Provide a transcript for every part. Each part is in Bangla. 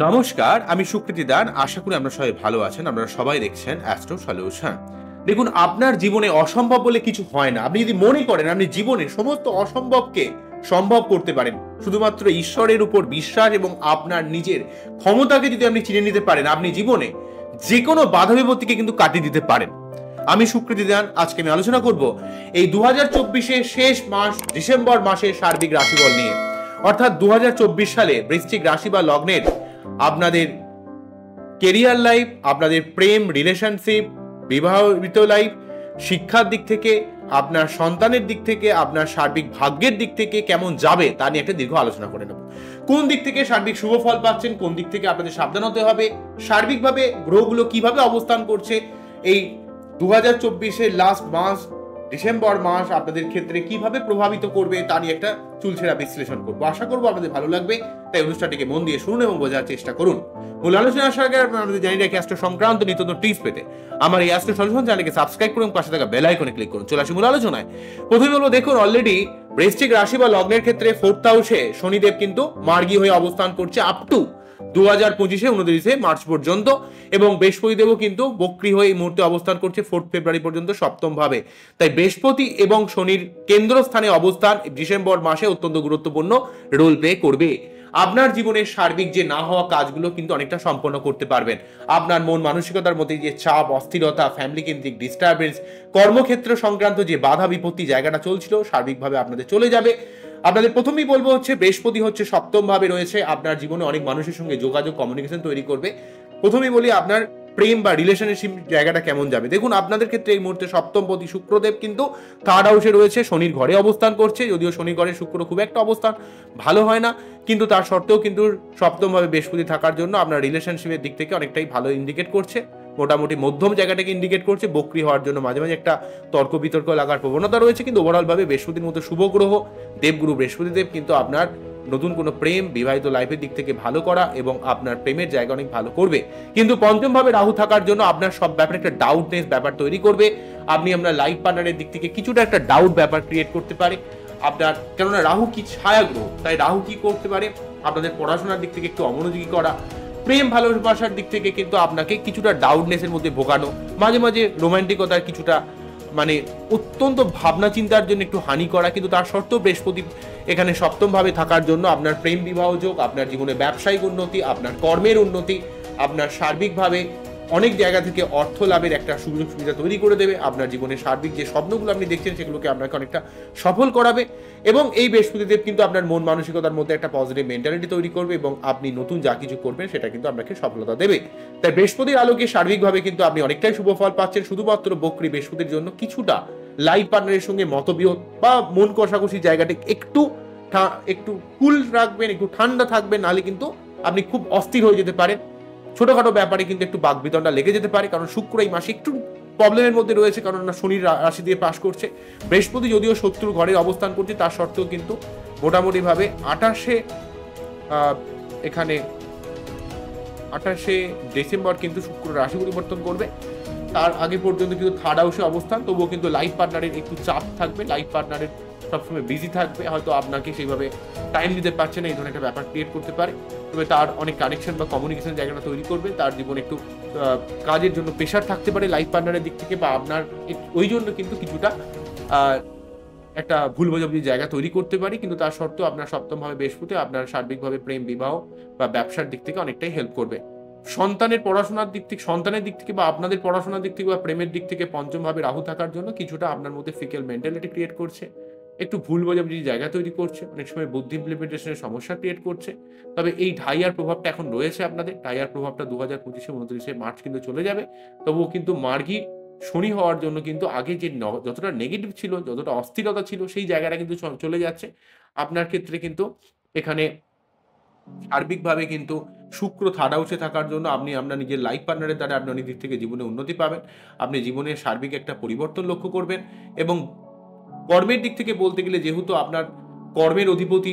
নমস্কার, আমি সুকৃতি দান। আশা করি আমরা সবাই ভালো আছেন। আপনারা সবাই দেখছেন অ্যাস্ট্রো সলিউশন। দেখুন, আপনার জীবনে অসম্ভব বলে কিছু হয় না। আপনি যদি মনে করেন আপনি জীবনে সমস্ত অসম্ভবকে সম্ভব করতে পারেন, শুধুমাত্র ঈশ্বরের উপর বিশ্বাস এবং আপনার নিজের ক্ষমতাকে যদি আপনি চিনে নিতে পারেন, আপনি জীবনে যেকোনো বাধা বিপত্তিকে কিন্তু কাটিয়ে দিতে পারেন। আমি সুকৃতি দান। আজকে আমি আলোচনা করব এই 2024-এর শেষ মাস ডিসেম্বর মাসের সার্বিক রাশিফল নিয়ে। অর্থাৎ 2024 সালে বৃশ্চিক রাশি বা লগ্নের আপনাদের কেরিয়ার লাইফ, আপনাদের প্রেম, রিলেশনশিপ, বিবাহিত লাইফ, শিক্ষার দিক থেকে, আপনার সন্তানের দিক থেকে, আপনার সার্বিক ভাগ্যের দিক থেকে কেমন যাবে তা নিয়ে একটা দীর্ঘ আলোচনা করে নেব। কোন দিক থেকে সার্বিক শুভ ফল পাচ্ছেন, কোন দিক থেকে আপনাদের সাবধান হতে হবে, সার্বিকভাবে গ্রহগুলো কিভাবে অবস্থান করছে, এই 2024-এর লাস্ট মাস ডিসেম্বর মাস আপনাদের ক্ষেত্রে কিভাবে প্রভাবিত করবে তা নিয়ে একটা চুলছেড়া বিশ্লেষণ করবো। আশা করবো আপনাদের ভালো লাগবে, তাই অনুষ্ঠানটিকে মন দিয়ে শুনুন এবং বোঝার চেষ্টা করুন। মূল আলোচনা আসার আগে আপনাদের জানিয়ে রাখি, অ্যাস্ট্রো সংক্রান্ত নিত্য নতুন টিপস পেতে আমার এই অ্যাস্ট্রো সলিউশন চ্যানেলকে সাবস্ক্রাইব করুন, পাশে থাকা বেল আইকনে ক্লিক করুন। চলে আসি মূল আলোচনায়। প্রথমে বলবো, দেখুন অলরেডি বৃশ্চিক রাশি বা লগ্নের ক্ষেত্রে 4th হাউসে শনিদেব কিন্তু মার্গী হয়ে অবস্থান করছে আপ টু 2025-এ 29 মার্চ পর্যন্ত, এবং বৃহস্পতিদেবও কিন্তু বক্রী হয়ে এই মুহূর্তে অবস্থান করছে 4 ফেব্রুয়ারি পর্যন্ত সপ্তম ভাবে। তাই বৃহস্পতি এবং শনির কেন্দ্রস্থানে অবস্থান ডিসেম্বর মাসে অত্যন্ত গুরুত্বপূর্ণ রোল প্লে করবে। আপনার জীবনের সার্বিক যে না হওয়া কাজগুলো কিন্তু অনেকটা সম্পন্ন করতে পারবেন। আপনার মন মানসিকতার মধ্যে যে চাপ, অস্থিরতা, ফ্যামিলি কেন্দ্রিক ডিস্টারবেন্স, কর্মক্ষেত্র সংক্রান্ত যে বাধা বিপত্তি জায়গাটা চলছিল, সার্বিকভাবে আপনাদের চলে যাবে। আপনাদের প্রথমেই বলবো হচ্ছে, বৃহস্পতি হচ্ছে সপ্তম ভাবে রয়েছে, আপনার জীবনে অনেক মানুষের সঙ্গে যোগাযোগ, কমিউনিকেশন তৈরি করবে। প্রথমেই বলি, আপনার প্রেম বা রিলেশনশিপ জায়গাটা কেমন যাবে। দেখুন, আপনাদের ক্ষেত্রে এই মুহূর্তে সপ্তমপতি শুক্রদেব কিন্তু 3rd হাউসে রয়েছে, শনির ঘরে অবস্থান করছে। যদিও শনির ঘরে শুক্র খুব একটা অবস্থান ভালো হয় না, কিন্তু তার সত্ত্বেও কিন্তু সপ্তম ভাবে বৃহস্পতি থাকার জন্য আপনার রিলেশনশিপের দিক থেকে অনেকটাই ভালো ইন্ডিকেট করছে, মোটামুটি মধ্যম জায়গাটাকে ইন্ডিকেট করছে। বক্রী হওয়ার জন্য মাঝে মাঝে একটা তর্ক বিতর্ক লাগার প্রবণতা রয়েছে, কিন্তু ওভারঅল ভাবে বৃহস্পতির মতো শুভ গ্রহ দেবগুরু বৃহস্পতিদেব কিন্তু আপনার নতুন কোনো প্রেম, বিবাহিত লাইফের দিক থেকে ভালো করা এবং আপনার প্রেমের জায়গা অনেক ভালো করবে। কিন্তু পঞ্চম ভাবে রাহু থাকার জন্য আপনার সব ব্যাপারে একটা ডাউটনেস ব্যাপার তৈরি করবে। আপনি আপনার লাইফ পার্টনারের দিক থেকে কিছুটা একটা ডাউট ব্যাপার ক্রিয়েট করতে পারে আপনার, কেননা রাহু কি ছায়া গ্রহ, তাই রাহু কি করতে পারে আপনাদের পড়াশোনার দিক থেকে একটু অমনোযোগী করা, প্রেম ভালোবাসার দিক থেকে কিন্তু আপনাকে কিছুটা ডাউটনেসের মধ্যে ভোগানো, মাঝে মাঝে রোমান্টিকতার কিছুটা মানে অত্যন্ত ভাবনা চিন্তার জন্য একটু হানি করা। কিন্তু তার সত্ত্বেও বৃহস্পতি এখানে সপ্তম ভাবে থাকার জন্য আপনার প্রেম বিবাহ যোগ, আপনার জীবনে ব্যবসায়িক উন্নতি, আপনার কর্মের উন্নতি, আপনার সার্বিকভাবে অনেক জায়গা থেকে অর্থ লাভের একটা সুযোগ সুবিধা তৈরি করে দেবে। আপনার জীবনের সার্বিক যে স্বপ্নগুলো আপনি দেখছেন সেগুলোকে আপনাকে অনেকটা সফল করাবে। এবং এই বৃহস্পতিদেব কিন্তু আপনার মন মানসিকতার মধ্যে একটা পজিটিভ মেন্টালিটি তৈরি করবে এবং আপনি নতুন যা কিছু করবেন সেটা কিন্তু আপনাকে সফলতা দেবে। তাই বৃহস্পতির আলোকে সার্বিকভাবে কিন্তু আপনি অনেকটাই শুভ ফল পাচ্ছেন। শুধুমাত্র বক্রী বৃহস্পতির জন্য কিছুটা লাইফ পার্টনারের সঙ্গে মতবিরোধ বা মন কষাকষি জায়গাটা একটু কুল রাখবেন, একটু ঠান্ডা থাকবেন, নাহলে কিন্তু আপনি খুব অস্থির হয়ে যেতে পারেন। ছোটখাটো ব্যাপারে কিন্তু একটু বাকবিতণ্ডা লেগে যেতে পারে, কারণ শুক্র এই মাসে একটু প্রবলেমের মধ্যে রয়েছে, কারণ না শনির রাশি দিয়ে পাশ করছে। বৃহস্পতি যদিও শত্রুর ঘরে অবস্থান করছে, তার সত্ত্বেও কিন্তু মোটামুটি ভাবে 28শে ডিসেম্বর কিন্তু শুক্র রাশি পরিবর্তন করবে। তার আগে পর্যন্ত কিন্তু 3rd হাউসে অবস্থান, তবুও কিন্তু লাইফ পার্টনারের একটু চাপ থাকবে, লাইফ পার্টনারের সবসময় বিজি থাকবে, হয়তো আপনাকে সেইভাবে টাইম দিতে পারছে না, এই ধরনের একটা ব্যাপার ক্রিয়েট করতে পারে। তবে তার অনেক কানেকশন বা কমিউনিকেশন জায়গাটা তৈরি করবে। তার জীবনে একটু কাজের জন্য প্রেশার থাকতে পারে লাইফ পার্টনারের দিক থেকে, বা আপনার ওই জন্য কিন্তু কিছুটা একটা ভুল বোঝাবুঝি জায়গা তৈরি করতে পারে। কিন্তু তার সত্ত্বেও আপনার সপ্তমভাবে বৃহস্পতি আপনার সার্বিকভাবে প্রেম, বিবাহ বা ব্যবসার দিক থেকে অনেকটাই হেল্প করবে। সন্তানের দিক থেকে বা আপনাদের পড়াশোনার দিক থেকে বা প্রেমের দিক থেকে পঞ্চম ভাবে রাহু থাকার জন্য কিছুটা আপনার মধ্যে ফিকেল মেন্টালিটি ক্রিয়েট করছে, একটু ভুল বোঝাবুঝি জায়গা তৈরি করছে, অনেক সময় বুদ্ধি ইমপ্লিমেন্টেশনের সমস্যা ক্রিয়েট করছে। তবে এই ঢাইয়ার প্রভাবটা এখন রয়েছে আপনাদের। ঢাইয়ার প্রভাবটা 2025-এ 29 মার্চ কিন্তু চলে যাবে। তবুও কিন্তু মার্গী শনি হওয়ার জন্য কিন্তু আগে যে যতটা নেগেটিভ ছিল, যতটা অস্থিরতা ছিল, সেই জায়গাটা কিন্তু চলে যাচ্ছে। আপনার ক্ষেত্রে কিন্তু এখানে সার্বিকভাবে কিন্তু শুক্র 3rd হাউসে থাকার জন্য আপনি আপনার নিজের লাইফ পার্টনারের দ্বারা আপনি অনেক দিক থেকে জীবনে উন্নতি পাবেন। আপনি জীবনের সার্বিক একটা পরিবর্তন লক্ষ্য করবেন। এবং কর্মের দিক থেকে বলতে গেলে, যেহেতু আপনার কর্মের অধিপতি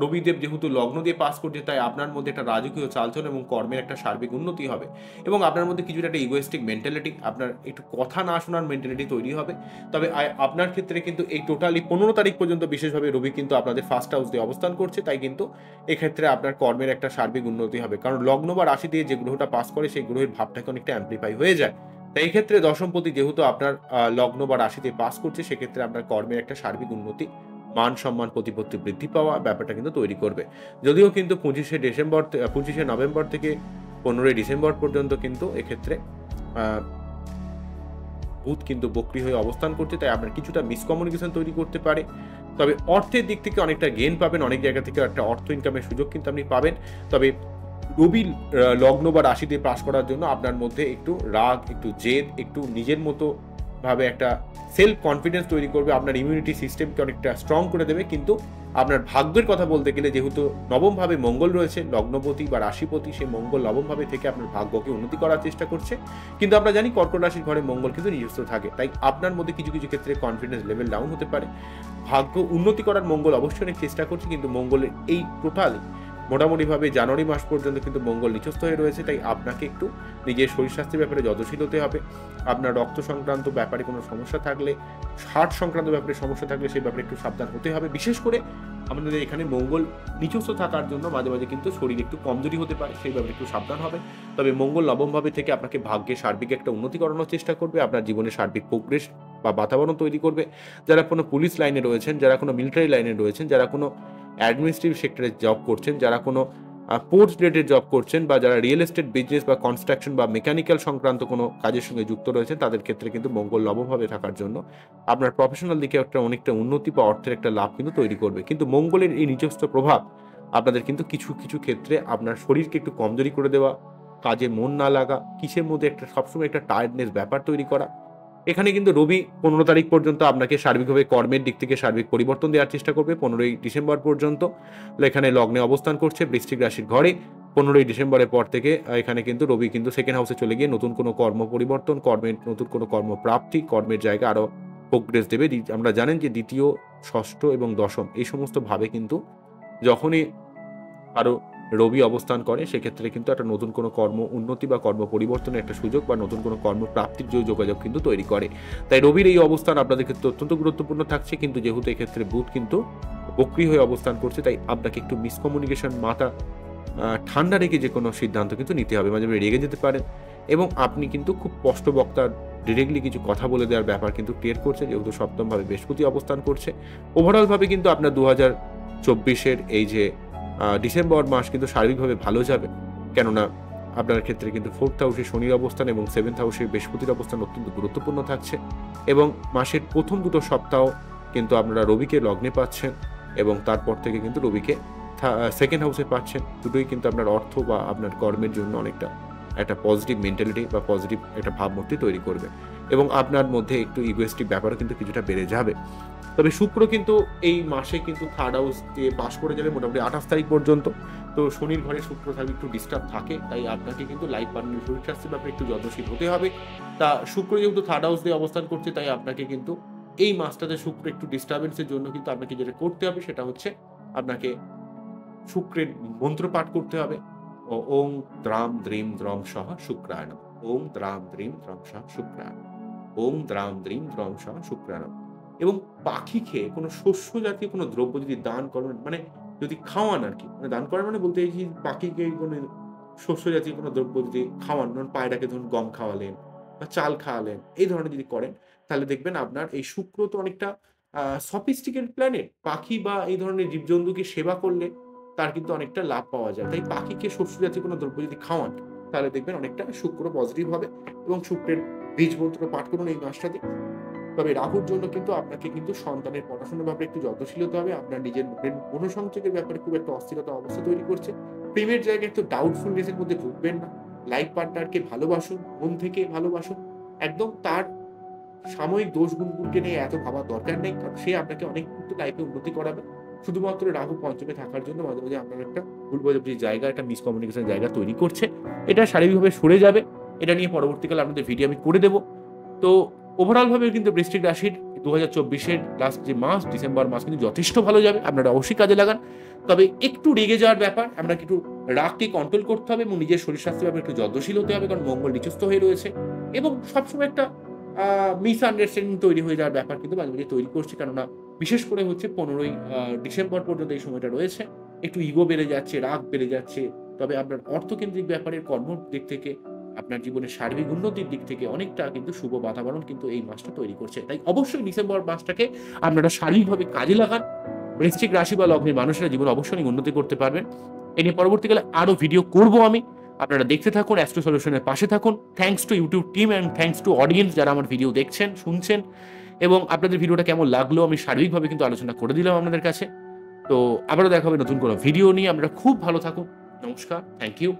রবিদেব যেহেতু লগ্ন দিয়ে পাস করছে, তাই আপনার মধ্যে একটা রাজকীয় চালচলন এবং কর্মের একটা সার্বিক উন্নতি হবে এবং আপনার মধ্যে কিছুটা একটা ইগোয়েস্টিক মেন্টালিটি, আপনার একটু কথা না শোনার মেন্টালিটি তৈরি হবে। তবে আপনার ক্ষেত্রে কিন্তু এই টোটালি 15 তারিখ পর্যন্ত বিশেষভাবে রবি কিন্তু আপনাদের ফার্স্ট হাউস দিয়ে অবস্থান করছে, তাই কিন্তু এক্ষেত্রে আপনার কর্মের একটা সার্বিক উন্নতি হবে। কারণ লগ্ন বা রাশি দিয়ে যে গ্রহটা পাস করে সেই গ্রহের ভাবটাকে অনেকটা অ্যাম্প্লিফাই হয়ে যায়। তাই এই ক্ষেত্রে দশমপতি যেহেতু আপনার লগ্ন বা রাশিতে পাস করছে, সেক্ষেত্রে আপনার কর্মের একটা সার্বিক উন্নতি, মান সম্মান প্রতিপত্তি বৃদ্ধি পাওয়া ব্যাপারটা কিন্তু তৈরি করবে। যদিও কিন্তু 25শে নভেম্বর থেকে 15ই ডিসেম্বর পর্যন্ত কিন্তু এক্ষেত্রে বুধ কিন্তু বক্রী হয়ে অবস্থান করছে, তাই আপনার কিছুটা মিসকমিউনিকেশন তৈরি করতে পারে। তবে অর্থের দিক থেকে অনেকটা গেইন পাবেন, অনেক জায়গা থেকে একটা অর্থ ইনকামের সুযোগ কিন্তু আপনি পাবেন। তবে রবি লগ্ন বা রাশিতে পাস করার জন্য আপনার মধ্যে একটু রাগ, একটু জেদ, একটু নিজের মতো ভাবে একটা সেলফ কনফিডেন্স তৈরি করবে, আপনার ইমিউনিটি সিস্টেমকে অনেকটা স্ট্রং করে দেবে। কিন্তু আপনার ভাগ্যের কথা বলতে গেলে যেহেতু নবমভাবে মঙ্গল রয়েছে, লগ্নপতি বা রাশিপতি, সেই মঙ্গল নবমভাবে থেকে আপনার ভাগ্যকে উন্নতি করার চেষ্টা করছে। কিন্তু আমরা জানি কর্কট রাশির ঘরে মঙ্গল কিন্তু নিজস্ব থাকে, তাই আপনার মধ্যে কিছু কিছু ক্ষেত্রে কনফিডেন্স লেভেল ডাউন হতে পারে। ভাগ্য উন্নতি করার মঙ্গল অবশ্যই অনেক চেষ্টা করছে, কিন্তু মঙ্গলের এই টোটালি মোটামুটিভাবে জানুয়ারি মাস পর্যন্ত কিন্তু মঙ্গল নিচস্থ হয়ে রয়েছে, তাই আপনাকে একটু নিজের শরীর স্বাস্থ্যের ব্যাপারে যত্নশীল হতে হবে। আপনার রক্ত সংক্রান্ত ব্যাপারে কোনো সমস্যা থাকলে, হার্ট সংক্রান্ত ব্যাপারে সমস্যা থাকলে সেই ব্যাপারে একটু সাবধান হতে হবে। বিশেষ করে আমাদের এখানে মঙ্গল নিচস্থ থাকার জন্য মাঝে মাঝে কিন্তু শরীর একটু কমজোরি হতে পারে, সেই ব্যাপারে একটু সাবধান হবে। তবে মঙ্গল নবমভাবে থেকে আপনাকে ভাগ্যে সার্বিক একটা উন্নতি করানোর চেষ্টা করবে, আপনার জীবনে সার্বিক প্রোগ্রেস বা বাতাবরণ তৈরি করবে। যারা কোনো পুলিশ লাইনে রয়েছেন, যারা কোনো মিলিটারি লাইনে রয়েছেন, যারা কোনো অ্যাডমিনিস্ট্রেটিভ সেক্টরে জব করছেন, যারা কোনো পোস্ট রিলেটেড জব করছেন, বা যারা রিয়েল এস্টেট বিজনেস বা কনস্ট্রাকশন বা মেকানিক্যাল সংক্রান্ত কোনো কাজের সঙ্গে যুক্ত রয়েছেন, তাদের ক্ষেত্রে কিন্তু মঙ্গল নবমভাবে থাকার জন্য আপনার প্রফেশনাল দিকে একটা অনেকটা উন্নতি বা অর্থের একটা লাভ কিন্তু তৈরি করবে। কিন্তু মঙ্গলের এই নিজস্ব প্রভাব আপনাদের কিন্তু কিছু কিছু ক্ষেত্রে আপনার শরীরকে একটু কমজোরি করে দেওয়া, কাজে মন না লাগা, কিসের মধ্যে একটা সবসময় একটা টায়ার্ডনেস ব্যাপার তৈরি করা। এখানে কিন্তু রবি 15 তারিখ পর্যন্ত আপনাকে সার্বিকভাবে কর্মের দিক থেকে সার্বিক পরিবর্তন দেওয়ার চেষ্টা করবে। 15ই ডিসেম্বর পর্যন্ত এখানে লগ্নে অবস্থান করছে বৃশ্চিক রাশির ঘরে। 15ই ডিসেম্বরের পর থেকে এখানে কিন্তু রবি কিন্তু সেকেন্ড হাউসে চলে গিয়ে নতুন কোনো কর্ম পরিবর্তন, কর্মের নতুন কোনো কর্মপ্রাপ্তি, কর্মের জায়গা আরও প্রোগ্রেস দেবে। আমরা জানেন যে দ্বিতীয়, ষষ্ঠ এবং দশম এই সমস্ত ভাবে কিন্তু যখনই আরও রবি অবস্থান করে, সেক্ষেত্রে কিন্তু একটা নতুন কোনো কর্ম উন্নতি বা কর্ম পরিবর্তনের একটা সুযোগ বা নতুন কোনো কর্মপ্রাপ্তির যোগাযোগ কিন্তু তৈরি করে। তাই রবির এই অবস্থান আপনাদের ক্ষেত্রে অত্যন্ত গুরুত্বপূর্ণ থাকছে। কিন্তু যেহেতু এক্ষেত্রে বুধ কিন্তু বক্রী হয়ে অবস্থান করছে, তাই আপনাকে একটু মিসকমিউনিকেশন, মাথা ঠান্ডা রেখে যে কোনো সিদ্ধান্ত কিন্তু নিতে হবে। মাঝে মাঝে রেগে যেতে পারেন এবং আপনি কিন্তু খুব স্পষ্ট বক্তা, ডিরেক্টলি কিছু কথা বলে দেওয়ার ব্যাপার কিন্তু ক্রিয়েট করছে, যেহেতু সপ্তমভাবে বৃহস্পতি অবস্থান করছে। ওভারঅলভাবে কিন্তু আপনার 2024-এর এই যে ডিসেম্বর মাস কিন্তু সার্বিকভাবে ভালো যাবে, কেননা আপনার ক্ষেত্রে কিন্তু 4th হাউসে শনির অবস্থান এবং 7th হাউসে বৃহস্পতির অবস্থান অত্যন্ত গুরুত্বপূর্ণ থাকছে। এবং মাসের প্রথম দুটো সপ্তাহ কিন্তু আপনারা রবিকে লগ্নে পাচ্ছেন এবং তারপর থেকে কিন্তু রবিকে সেকেন্ড হাউসে পাচ্ছেন। দুটোই কিন্তু আপনার অর্থ বা আপনার কর্মের জন্য অনেকটা একটা পজিটিভ মেন্টালিটি বা পজিটিভ একটা ভাবমূর্তি তৈরি করবে এবং আপনার মধ্যে একটু ইগোয়েস্টিক ব্যাপারও কিন্তু কিছুটা বেড়ে যাবে। তবে শুক্র কিন্তু এই মাসে কিন্তু 3rd হাউস দিয়ে পাস করে যাবে মোটামুটি 28 তারিখ পর্যন্ত। তো শনির ঘরে শুক্র থাকলে একটু ডিস্টার্ব থাকে, তাই আপনাকে কিন্তু লাইফ পার্টনার শরীর স্বাস্থ্যের ব্যাপারে একটু যত্নশীল হতে হবে। তা শুক্র যেহেতু 3rd হাউস দিয়ে অবস্থান করছে, তাই আপনাকে কিন্তু এই মাসটাতে শুক্র একটু ডিস্টার্বেন্সের জন্য কিন্তু আপনাকে যেটা করতে হবে সেটা হচ্ছে আপনাকে শুক্রের মন্ত্র পাঠ করতে হবে। ওং দ্রাম দ্রিম দ্রম সহ শুক্রায়ণ, ওং দ্রাম দ্রিম দ্রম সহ শুক্রায়ণ, ওং দ্রাম দ্রিম দ্রম সহ শুক্রায়ণ। এবং পাখিকে কোনো শস্য জাতীয় কোনো দ্রব্য যদি দান করেন, মানে যদি খাওয়ান আর কি, মানে দান করেন মানে বলতে চাইছি পাখিকে কোনো শস্য জাতীয় কোনো দ্রব্য যদি খাওয়ান, ধরুন পায়রাকে ধরুন গম খাওয়ালেন বা চাল খাওয়ালেন, এই ধরনের যদি করেন, তাহলে দেখবেন আপনার এই শুক্র তো অনেকটা সফিস্টিকেটেড প্ল্যানেট। পাখি বা এই ধরনের জীবজন্তুকে সেবা করলে তার কিন্তু অনেকটা লাভ পাওয়া যায়। তাই পাখিকে শস্য জাতীয় কোনো দ্রব্য যদি খাওয়ান, তাহলে দেখবেন অনেকটা শুক্র পজিটিভ হবে এবং শুক্রের বীজ মন্ত্র পাঠ করুন এই মাসটাতে। তবে রাহুর জন্য কিন্তু আপনাকে কিন্তু সন্তানের পড়াশোনার ব্যাপারে একটু যত্নশীল হতে হবে। আপনার নিজের মনোসংযোগের ব্যাপারে খুব একটা অস্থিরতা অবস্থা তৈরি করছে। প্রেমের জায়গায় একটু ডাউটফুলনেসের মধ্যে ভুগবেন না। লাইফ পার্টনারকে ভালোবাসুন, মন থেকে ভালোবাসুন। একদম তার সাময়িক দোষ গুণগুলোকে নিয়ে এত ভাবার দরকার নেই, কারণ সে আপনাকে অনেক কিন্তু লাইফে উন্নতি করাবে। শুধুমাত্র রাহু পঞ্চমে থাকার জন্য মাঝে মাঝে আপনার একটা ভুল বোঝাবুঝি জায়গা, একটা মিসকমিউনিকেশন জায়গা তৈরি করছে। এটা শারীরিকভাবে সরে যাবে। এটা নিয়ে পরবর্তীকালে আপনাদের ভিডিও আমি করে দেবো। তো ওভারঅল ভাবে কিন্তু বৃশ্চিক রাশির 2024-এর লাস্ট যে মাস, ডিসেম্বর মাস কিন্তু যথেষ্ট ভালো যাবে। আপনারা অবশ্যই কাজে লাগান। তবে একটু রেগে যাওয়ার ব্যাপার, আমরা একটু রাগকে কন্ট্রোল করতে হবে এবং নিজের শরীর স্বাস্থ্যের ব্যাপারে একটু যত্নশীল হতে হবে, কারণ মঙ্গল নিচস্থ হয়ে রয়েছে এবং সবসময় একটা মিসআন্ডারস্ট্যান্ডিং তৈরি হয়ে যাওয়ার ব্যাপার কিন্তু মাঝে, মাঝে তৈরি করছে। কেননা বিশেষ করে হচ্ছে 15ই ডিসেম্বর পর্যন্ত এই সময়টা রয়েছে। একটু ইগো বেড়ে যাচ্ছে, রাগ বেড়ে যাচ্ছে। তবে আপনার অর্থকেন্দ্রিক ব্যাপারের কর্মর দিক থেকে, আপনার জীবনের সার্বিক উন্নতির দিক থেকে অনেকটা কিন্তু শুভ বাতাবরণ কিন্তু এই মাসটা তৈরি করছে। তাই অবশ্যই ডিসেম্বর মাসটাকে আপনারা শারীরিকভাবে কাজে লাগান। বৃশ্চিক রাশি বা লগ্নের মানুষেরা জীবনে অবশ্যই উন্নতি করতে পারবেন। এ নিয়ে পরবর্তীকালে আরো ভিডিও করব আমি। আপনারা দেখতে থাকুন, অ্যাস্ট্রো সলিউশনের পাশে থাকুন। Thanks to YouTube team and thanks to audience যারা আমার ভিডিও দেখছেন, শুনছেন, এবং আপনাদের ভিডিওটা কেমন লাগলো আমি শারীরিকভাবে কিন্তু আলোচনা করে দিলাম আপনাদের কাছে। তো আবারও দেখা হবে নতুন কোনো ভিডিও নিয়ে। আপনারা খুব ভালো থাকুন। নমস্কার, থ্যাংক ইউ।